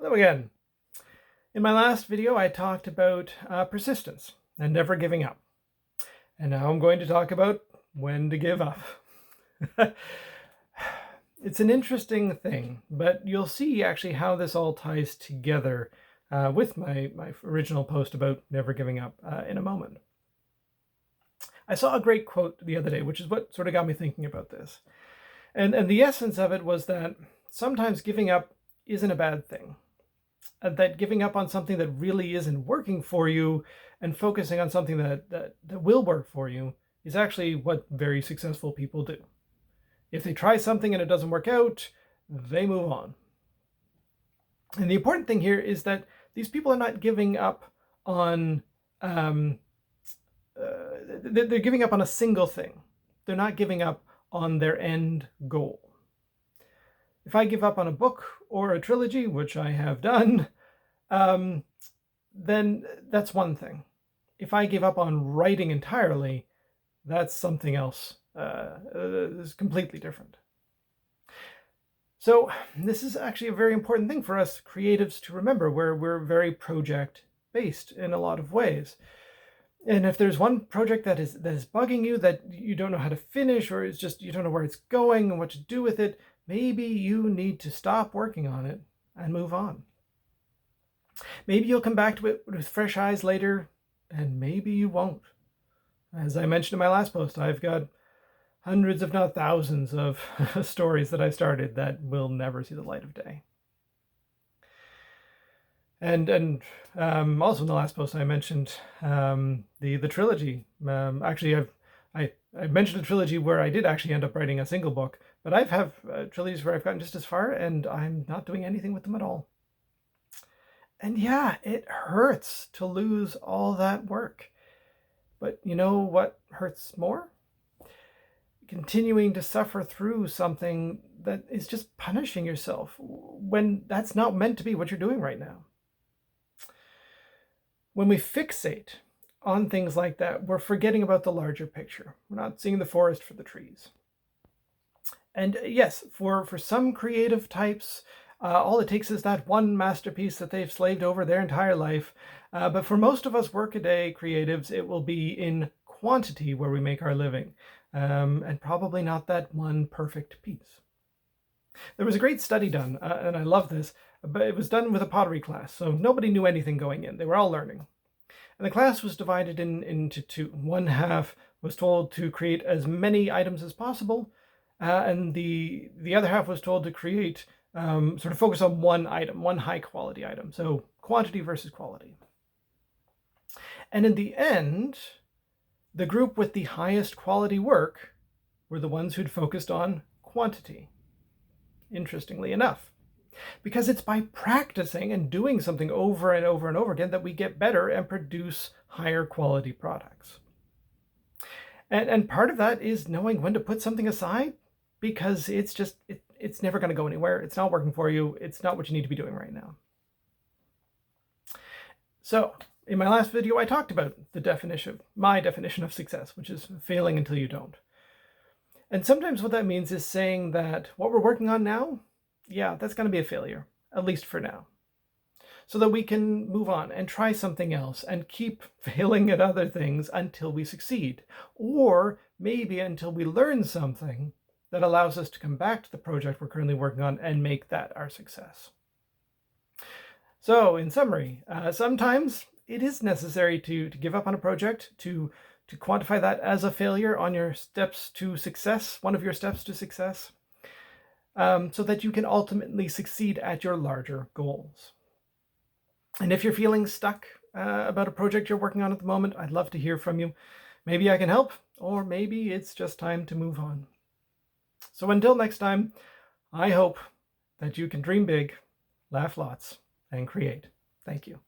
Hello again. In my last video, I talked about persistence and never giving up. And now I'm going to talk about when to give up. It's an interesting thing, but you'll see actually how this all ties together with my original post about never giving up in a moment. I saw a great quote the other day, which is what sort of got me thinking about this. And the essence of it was that sometimes giving up isn't a bad thing. That giving up on something that really isn't working for you and focusing on something that will work for you is actually what very successful people do. If they try something and it doesn't work out, they move on. And the important thing here is that these people are not giving up on, they're giving up on a single thing. They're not giving up on their end goal. If I give up on a book or a trilogy, which I have done, then that's one thing. If I give up on writing entirely, that's something else. It's completely different. So this is actually a very important thing for us creatives to remember, where we're very project-based in a lot of ways. And if there's one project that is bugging you, that you don't know how to finish, or it's just you don't know where it's going and what to do with it, maybe you need to stop working on it and move on. Maybe you'll come back to it with fresh eyes later, and maybe you won't. As I mentioned in my last post, I've got hundreds, if not thousands, of stories that I started that will never see the light of day. And also in the last post I mentioned the trilogy. Actually, I mentioned a trilogy where I did actually end up writing a single book, but I've have trilogies where I've gotten just as far and I'm not doing anything with them at all. And yeah, it hurts to lose all that work. But you know what hurts more? Continuing to suffer through something that is just punishing yourself when that's not meant to be what you're doing right now. When we fixate on things like that, we're forgetting about the larger picture. We're not seeing the forest for the trees. And yes, for some creative types, all it takes is that one masterpiece that they've slaved over their entire life. But for most of us workaday creatives, it will be in quantity where we make our living, and probably not that one perfect piece. There was a great study done, and I love this, but it was done with a pottery class, so nobody knew anything going in. They were all learning. And the class was divided into two. One half was told to create as many items as possible, and the other half was told to create, sort of focus on one item, one high quality item. So quantity versus quality. And in the end, the group with the highest quality work were the ones who'd focused on quantity, interestingly enough. Because it's by practicing and doing something over and over and over again that we get better and produce higher quality products. And part of that is knowing when to put something aside, because it's never going to go anywhere. It's not working for you. It's not what you need to be doing right now. So in my last video, I talked about my definition of success, which is failing until you don't. And sometimes what that means is saying that what we're working on now, yeah, that's going to be a failure, at least for now. So that we can move on and try something else and keep failing at other things until we succeed. Or maybe until we learn something that allows us to come back to the project we're currently working on and make that our success. So in summary, sometimes it is necessary to give up on a project, to quantify that as a failure on your steps to success, one of your steps to success, so that you can ultimately succeed at your larger goals. And if you're feeling stuck about a project you're working on at the moment, I'd love to hear from you. Maybe I can help, or maybe it's just time to move on. So until next time, I hope that you can dream big, laugh lots, and create. Thank you.